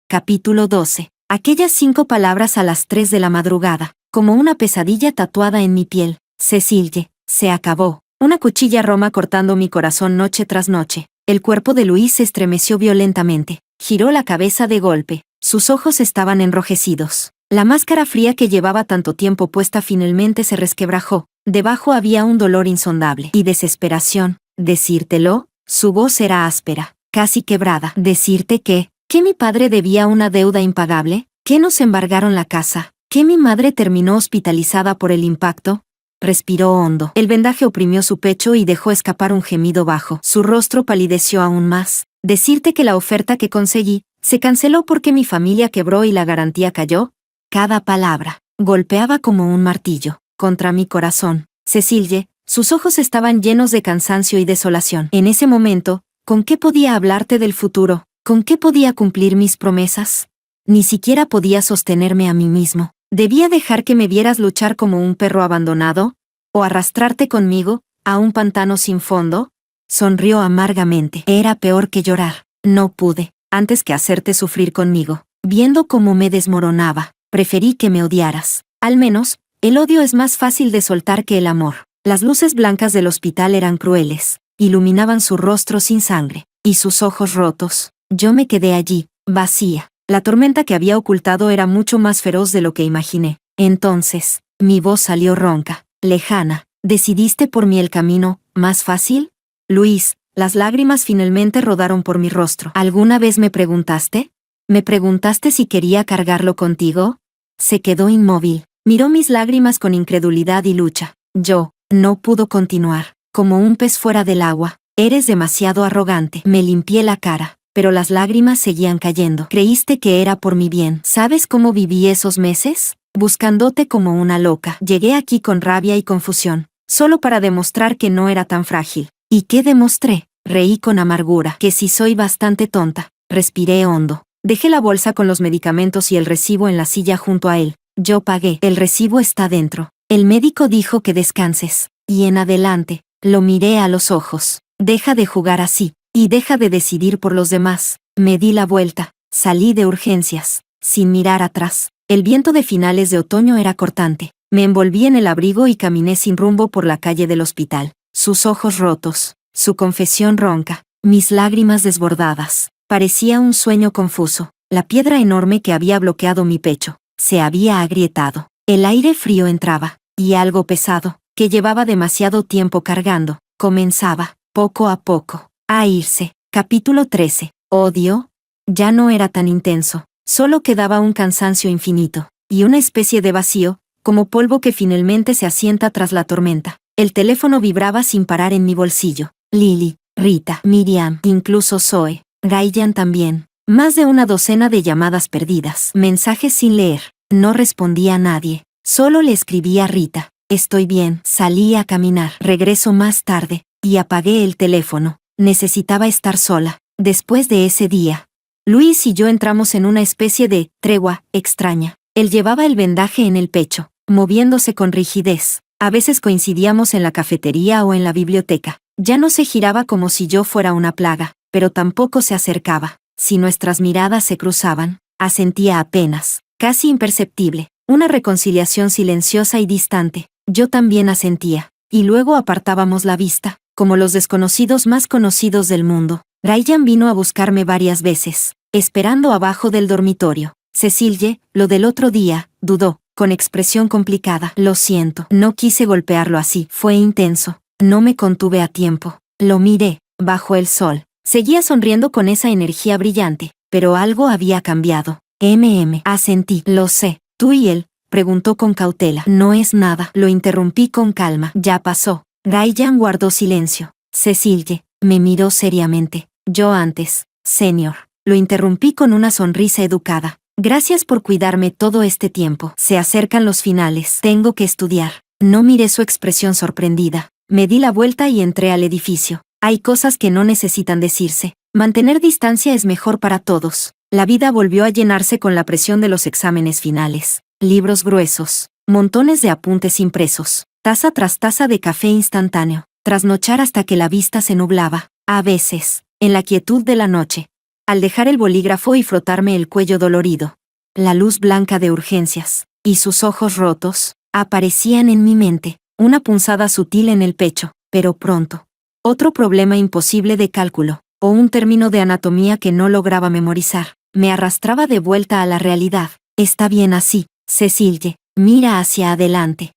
Capítulo 12. Aquellas 5 palabras a las 3 de la madrugada, como una pesadilla tatuada en mi piel. Cecilie, se acabó. Una cuchilla roma cortando mi corazón noche tras noche. El cuerpo de Luis se estremeció violentamente. Giró la cabeza de golpe. Sus ojos estaban enrojecidos. La máscara fría que llevaba tanto tiempo puesta finalmente se resquebrajó. Debajo había un dolor insondable y desesperación. Decírtelo, su voz era áspera, casi quebrada. Decirte que mi padre debía una deuda impagable, que nos embargaron la casa, que mi madre terminó hospitalizada por el impacto. Respiró hondo. El vendaje oprimió su pecho y dejó escapar un gemido bajo. Su rostro palideció aún más. Decirte que la oferta que conseguí se canceló porque mi familia quebró y la garantía cayó. Cada palabra golpeaba como un martillo contra mi corazón. Cecilie, sus ojos estaban llenos de cansancio y desolación. En ese momento, ¿con qué podía hablarte del futuro? ¿Con qué podía cumplir mis promesas? Ni siquiera podía sostenerme a mí mismo. ¿Debía dejar que me vieras luchar como un perro abandonado? ¿O arrastrarte conmigo a un pantano sin fondo? Sonrió amargamente. Era peor que llorar. No pude, antes que hacerte sufrir conmigo. Viendo cómo me desmoronaba, preferí que me odiaras. Al menos, el odio es más fácil de soltar que el amor. Las luces blancas del hospital eran crueles. Iluminaban su rostro sin sangre y sus ojos rotos. Yo me quedé allí, vacía. La tormenta que había ocultado era mucho más feroz de lo que imaginé. Entonces, mi voz salió ronca, lejana. ¿Decidiste por mí el camino más fácil? Luis, las lágrimas finalmente rodaron por mi rostro. ¿Alguna vez me preguntaste? ¿Me preguntaste si quería cargarlo contigo? Se quedó inmóvil. Miró mis lágrimas con incredulidad y lucha. Yo, no pudo continuar. Como un pez fuera del agua. Eres demasiado arrogante. Me limpié la cara. Pero las lágrimas seguían cayendo. Creíste que era por mi bien. ¿Sabes cómo viví esos meses? Buscándote como una loca. Llegué aquí con rabia y confusión, solo para demostrar que no era tan frágil. ¿Y qué demostré? Reí con amargura. Que si soy bastante tonta. Respiré hondo. Dejé la bolsa con los medicamentos y el recibo en la silla junto a él. Yo pagué. El recibo está dentro. El médico dijo que descanses. Y en adelante, lo miré a los ojos. Deja de jugar así. Y deja de decidir por los demás. Me di la vuelta. Salí de urgencias, sin mirar atrás. El viento de finales de otoño era cortante. Me envolví en el abrigo y caminé sin rumbo por la calle del hospital. Sus ojos rotos, su confesión ronca, mis lágrimas desbordadas. Parecía un sueño confuso. La piedra enorme que había bloqueado mi pecho se había agrietado. El aire frío entraba, y algo pesado, que llevaba demasiado tiempo cargando, comenzaba, poco a poco, a irse. Capítulo 13. Odio. Ya no era tan intenso. Solo quedaba un cansancio infinito, y una especie de vacío, como polvo que finalmente se asienta tras la tormenta. El teléfono vibraba sin parar en mi bolsillo. Lily, Rita, Miriam, incluso Zoe, Ryan también. Más de una docena de llamadas perdidas. Mensajes sin leer. No respondía a nadie. Solo le escribí a Rita. Estoy bien. Salí a caminar. Regreso más tarde. Y apagué el teléfono. Necesitaba estar sola. Después de ese día, Luis y yo entramos en una especie de tregua extraña. Él llevaba el vendaje en el pecho, moviéndose con rigidez. A veces coincidíamos en la cafetería o en la biblioteca. Ya no se giraba como si yo fuera una plaga, pero tampoco se acercaba. Si nuestras miradas se cruzaban, asentía apenas, casi imperceptible. Una reconciliación silenciosa y distante. Yo también asentía. Y luego apartábamos la vista, como los desconocidos más conocidos del mundo. Ryan vino a buscarme varias veces, esperando abajo del dormitorio. Cecilie, lo del otro día, dudó, con expresión complicada. Lo siento, no quise golpearlo así. Fue intenso. No me contuve a tiempo. Lo miré, bajo el sol. Seguía sonriendo con esa energía brillante, pero algo había cambiado. Asentí. Lo sé. ¿Tú y él? Preguntó con cautela. No es nada. Lo interrumpí con calma. Ya pasó. Ryan guardó silencio. Cecilie me miró seriamente. Yo antes, señor. Lo interrumpí con una sonrisa educada. Gracias por cuidarme todo este tiempo. Se acercan los finales. Tengo que estudiar. No miré su expresión sorprendida. Me di la vuelta y entré al edificio. Hay cosas que no necesitan decirse. Mantener distancia es mejor para todos. La vida volvió a llenarse con la presión de los exámenes finales. Libros gruesos, montones de apuntes impresos, taza tras taza de café instantáneo, trasnochar hasta que la vista se nublaba, a veces, en la quietud de la noche. Al dejar el bolígrafo y frotarme el cuello dolorido, la luz blanca de urgencias, y sus ojos rotos, aparecían en mi mente, una punzada sutil en el pecho, pero pronto. Otro problema imposible de cálculo, o un término de anatomía que no lograba memorizar, me arrastraba de vuelta a la realidad. Está bien así, Cecille, mira hacia adelante.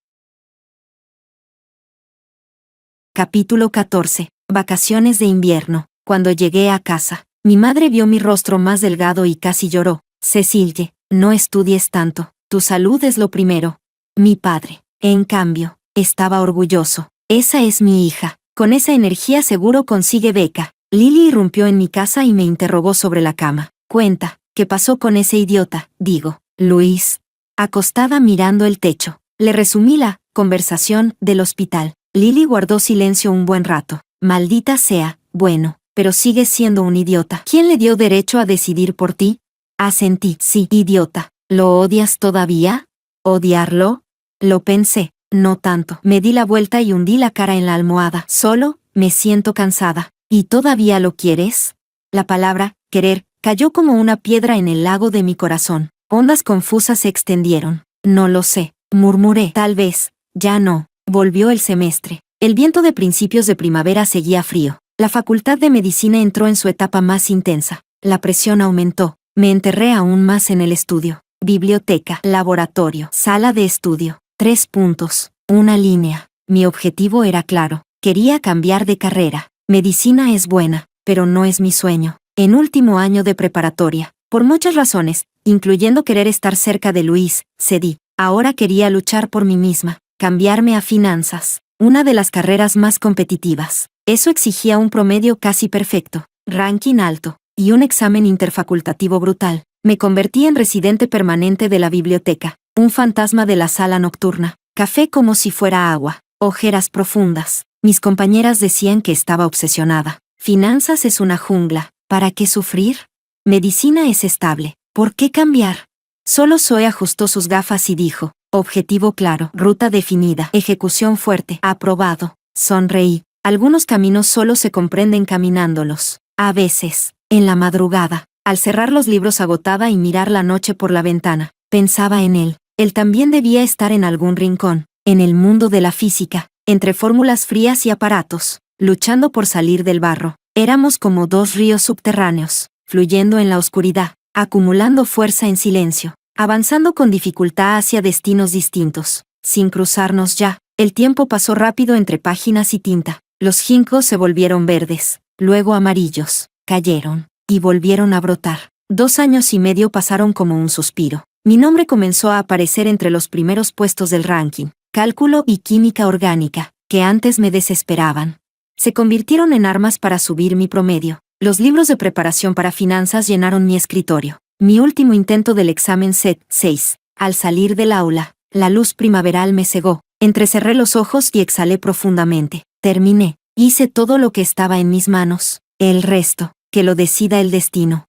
Capítulo 14. Vacaciones de invierno. Cuando llegué a casa, mi madre vio mi rostro más delgado y casi lloró. Cecille, no estudies tanto, tu salud es lo primero. Mi padre, en cambio, estaba orgulloso. Esa es mi hija, con esa energía seguro consigue beca. Lily irrumpió en mi casa y me interrogó sobre la cama. Cuenta, ¿qué pasó con ese idiota? Digo, Luis. Acostada mirando el techo, le resumí la conversación del hospital. Lily guardó silencio un buen rato. Maldita sea, bueno, pero sigues siendo un idiota. ¿Quién le dio derecho a decidir por ti? Asentí. Sí, idiota. ¿Lo odias todavía? ¿Odiarlo? Lo pensé, no tanto. Me di la vuelta y hundí la cara en la almohada. Solo, me siento cansada. ¿Y todavía lo quieres? La palabra, querer, cayó como una piedra en el lago de mi corazón. Ondas confusas se extendieron. No lo sé, murmuré. Tal vez, ya no. Volvió el semestre. El viento de principios de primavera seguía frío. La facultad de medicina entró en su etapa más intensa. La presión aumentó. Me enterré aún más en el estudio. Biblioteca, laboratorio, sala de estudio. 3 puntos. Una línea. Mi objetivo era claro. Quería cambiar de carrera. Medicina es buena, pero no es mi sueño. En último año de preparatoria, por muchas razones, incluyendo querer estar cerca de Luis, cedí. Ahora quería luchar por mí misma, cambiarme a finanzas, una de las carreras más competitivas. Eso exigía un promedio casi perfecto, ranking alto, y un examen interfacultativo brutal. Me convertí en residente permanente de la biblioteca, un fantasma de la sala nocturna, café como si fuera agua, ojeras profundas. Mis compañeras decían que estaba obsesionada. Finanzas es una jungla, ¿para qué sufrir? Medicina es estable, ¿por qué cambiar? Solo Zoe ajustó sus gafas y dijo, objetivo claro, ruta definida, ejecución fuerte, aprobado. Sonreí. Algunos caminos solo se comprenden caminándolos. A veces, en la madrugada, al cerrar los libros agotada y mirar la noche por la ventana, pensaba en él. Él también debía estar en algún rincón, en el mundo de la física, entre fórmulas frías y aparatos, luchando por salir del barro. Éramos como 2 ríos subterráneos, fluyendo en la oscuridad, acumulando fuerza en silencio, avanzando con dificultad hacia destinos distintos, sin cruzarnos ya. El tiempo pasó rápido entre páginas y tinta. Los ginkgos se volvieron verdes, luego amarillos, cayeron, y volvieron a brotar. 2 años y medio pasaron como un suspiro. Mi nombre comenzó a aparecer entre los primeros puestos del ranking. Cálculo y química orgánica, que antes me desesperaban, se convirtieron en armas para subir mi promedio. Los libros de preparación para finanzas llenaron mi escritorio. Mi último intento del examen SET 6. Al salir del aula, la luz primaveral me cegó. Entrecerré los ojos y exhalé profundamente. Terminé. Hice todo lo que estaba en mis manos. El resto, que lo decida el destino.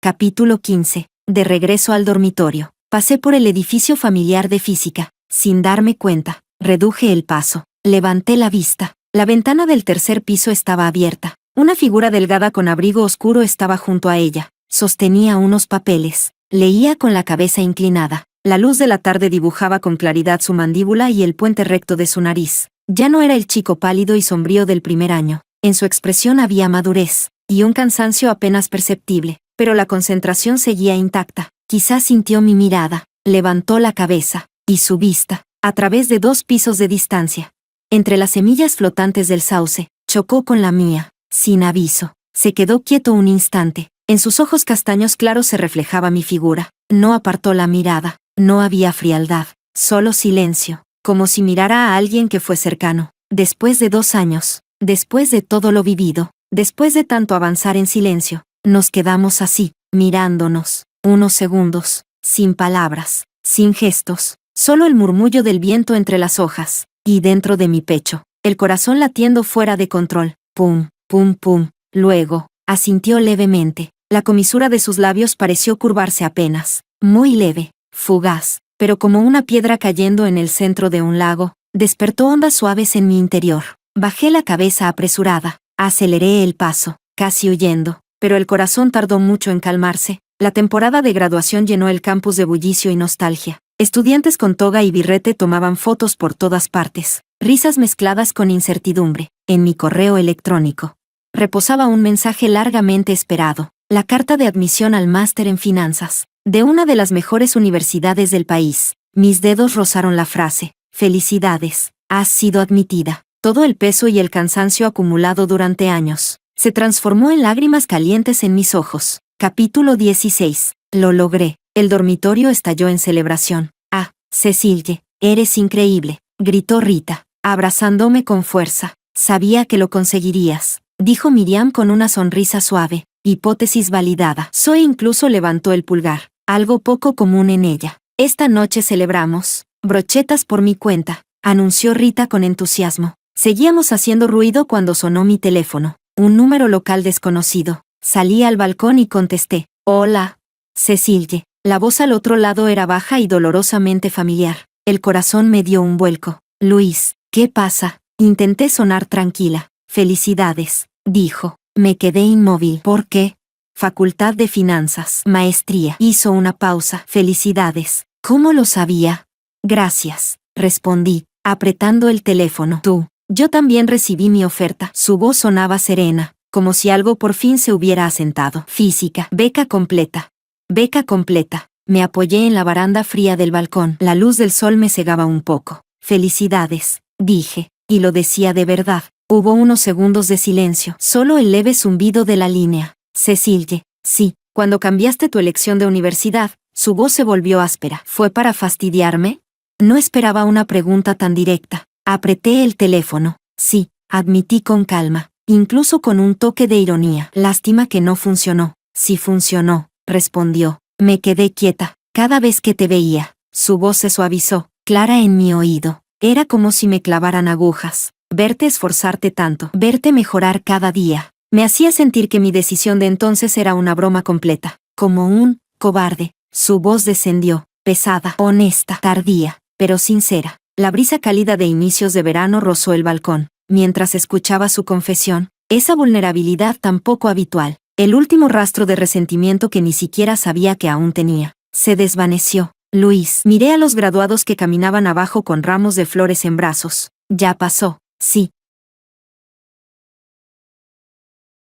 Capítulo 15. De regreso al dormitorio. Pasé por el edificio familiar de física. Sin darme cuenta, reduje el paso. Levanté la vista. La ventana del tercer piso estaba abierta. Una figura delgada con abrigo oscuro estaba junto a ella. Sostenía unos papeles. Leía con la cabeza inclinada. La luz de la tarde dibujaba con claridad su mandíbula y el puente recto de su nariz. Ya no era el chico pálido y sombrío del primer año. En su expresión había madurez, y un cansancio apenas perceptible, pero la concentración seguía intacta. Quizás sintió mi mirada, levantó la cabeza, y su vista, a través de 2 pisos de distancia, entre las semillas flotantes del sauce, chocó con la mía, sin aviso. Se quedó quieto un instante. En sus ojos castaños claros se reflejaba mi figura. No apartó la mirada. No había frialdad, solo silencio, como si mirara a alguien que fue cercano. Después de 2 años, después de todo lo vivido, después de tanto avanzar en silencio, nos quedamos así, mirándonos, unos segundos, sin palabras, sin gestos, solo el murmullo del viento entre las hojas, y dentro de mi pecho, el corazón latiendo fuera de control, pum, pum, pum. Luego, Asintió levemente. La comisura de sus labios pareció curvarse apenas. Muy leve, fugaz, pero como una piedra cayendo en el centro de un lago, despertó ondas suaves en mi interior. Bajé la cabeza apresurada. Aceleré el paso, casi huyendo, pero el corazón tardó mucho en calmarse. La temporada de graduación llenó el campus de bullicio y nostalgia. Estudiantes con toga y birrete tomaban fotos por todas partes. Risas mezcladas con incertidumbre. En mi correo electrónico reposaba un mensaje largamente esperado. La carta de admisión al máster en finanzas, de una de las mejores universidades del país. Mis dedos rozaron la frase. Felicidades, has sido admitida. Todo el peso y el cansancio acumulado durante años se transformó en lágrimas calientes en mis ojos. Capítulo 16. Lo logré. El dormitorio estalló en celebración. Ah, Cecilie, eres increíble, gritó Rita, abrazándome con fuerza. Sabía que lo conseguirías, dijo Miriam con una sonrisa suave. Hipótesis validada. Zoe incluso levantó el pulgar, algo poco común en ella. Esta noche celebramos. Brochetas por mi cuenta, anunció Rita con entusiasmo. Seguíamos haciendo ruido cuando sonó mi teléfono. Un número local desconocido. Salí al balcón y contesté. Hola, Cecilie. La voz al otro lado era baja y dolorosamente familiar. El corazón me dio un vuelco. Luis, ¿qué pasa? Intenté sonar tranquila. Felicidades, dijo. Me quedé inmóvil. ¿Por qué? Facultad de Finanzas. Maestría. Hizo una pausa. Felicidades. ¿Cómo lo sabía? Gracias, respondí, apretando el teléfono. Yo también recibí mi oferta. Su voz sonaba serena, como si algo por fin se hubiera asentado. Física. Beca completa. Beca completa. Me apoyé en la baranda fría del balcón. La luz del sol me cegaba un poco. Felicidades, dije, y lo decía de verdad. Hubo unos segundos de silencio, solo el leve zumbido de la línea. Cecilie, sí, cuando cambiaste tu elección de universidad, su voz se volvió áspera. ¿Fue para fastidiarme? No esperaba una pregunta tan directa. Apreté el teléfono. Sí, admití con calma, incluso con un toque de ironía. Lástima que no funcionó. Sí funcionó, respondió. Me quedé quieta. Cada vez que te veía, su voz se suavizó, clara en mi oído. Era como si me clavaran agujas. Verte esforzarte tanto, verte mejorar cada día, me hacía sentir que mi decisión de entonces era una broma completa. Como un cobarde. Su voz descendió, pesada, honesta, tardía, pero sincera. La brisa cálida de inicios de verano rozó el balcón, mientras escuchaba su confesión, esa vulnerabilidad tan poco habitual, el último rastro de resentimiento que ni siquiera sabía que aún tenía, se desvaneció. Luis, miré a los graduados que caminaban abajo con ramos de flores en brazos. Ya pasó, sí.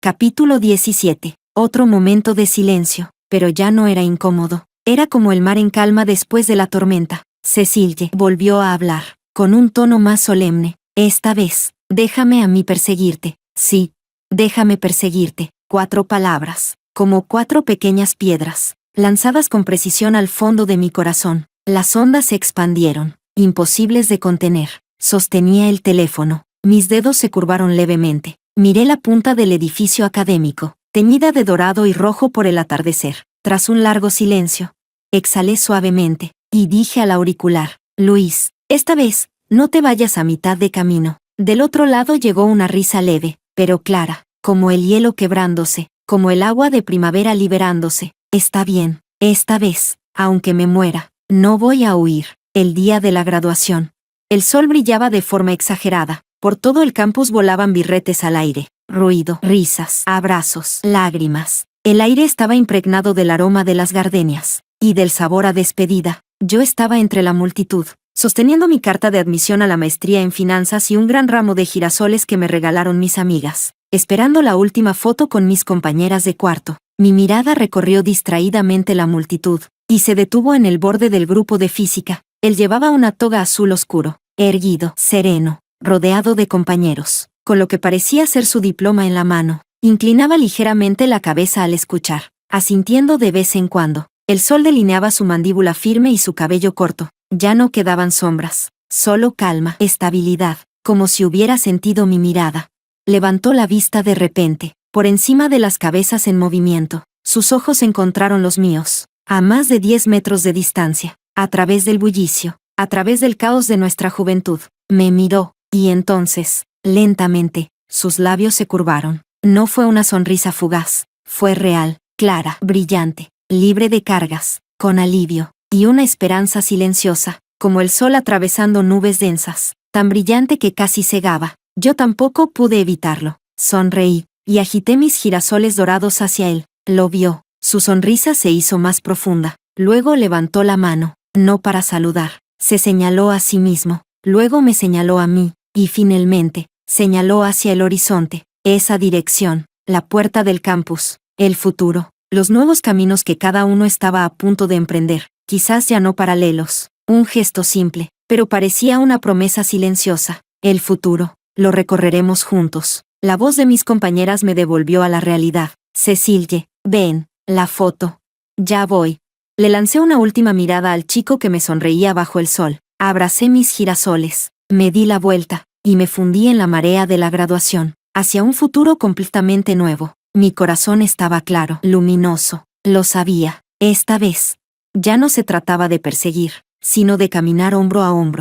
Capítulo 17. Otro momento de silencio, pero ya no era incómodo. Era como el mar en calma después de la tormenta. Cecilie volvió a hablar, con un tono más solemne. Esta vez, déjame a mí perseguirte. Sí, déjame perseguirte. 4 palabras, como 4 pequeñas piedras, lanzadas con precisión al fondo de mi corazón. Las ondas se expandieron, imposibles de contener. Sostenía el teléfono. Mis dedos se curvaron levemente. Miré la punta del edificio académico, teñida de dorado y rojo por el atardecer. Tras un largo silencio, exhalé suavemente, y dije al auricular, Luis, esta vez, no te vayas a mitad de camino. Del otro lado llegó una risa leve, pero clara, como el hielo quebrándose, como el agua de primavera liberándose. Está bien, esta vez, aunque me muera, no voy a huir. El día de la graduación. El sol brillaba de forma exagerada. Por todo el campus volaban birretes al aire. Ruido, risas, abrazos, lágrimas. El aire estaba impregnado del aroma de las gardenias y del sabor a despedida. Yo estaba entre la multitud, sosteniendo mi carta de admisión a la maestría en finanzas y un gran ramo de girasoles que me regalaron mis amigas, esperando la última foto con mis compañeras de cuarto. Mi mirada recorrió distraídamente la multitud y se detuvo en el borde del grupo de física. Él llevaba una toga azul oscuro, erguido, sereno, rodeado de compañeros, con lo que parecía ser su diploma en la mano. Inclinaba ligeramente la cabeza al escuchar, asintiendo de vez en cuando. El sol delineaba su mandíbula firme y su cabello corto. Ya no quedaban sombras, solo calma, estabilidad, como si hubiera sentido mi mirada. Levantó la vista de repente, por encima de las cabezas en movimiento. Sus ojos encontraron los míos, a más de 10 metros de distancia, a través del bullicio, a través del caos de nuestra juventud. Me miró, y entonces, lentamente, sus labios se curvaron. No fue una sonrisa fugaz, fue real, clara, brillante, libre de cargas, con alivio, y una esperanza silenciosa, como el sol atravesando nubes densas, tan brillante que casi cegaba. Yo tampoco pude evitarlo. Sonreí, y agité mis girasoles dorados hacia él. Lo vio, su sonrisa se hizo más profunda. Luego levantó la mano, no para saludar. Se señaló a sí mismo, luego me señaló a mí, y finalmente, señaló hacia el horizonte, esa dirección, la puerta del campus, el futuro, los nuevos caminos que cada uno estaba a punto de emprender, quizás ya no paralelos. Un gesto simple, pero parecía una promesa silenciosa. El futuro, lo recorreremos juntos. La voz de mis compañeras me devolvió a la realidad. Cecilie, ven, la foto. Ya voy. Le lancé una última mirada al chico que me sonreía bajo el sol. Abracé mis girasoles, me di la vuelta, y me fundí en la marea de la graduación, hacia un futuro completamente nuevo. Mi corazón estaba claro, luminoso. Lo sabía. Esta vez, ya no se trataba de perseguir, sino de caminar hombro a hombro,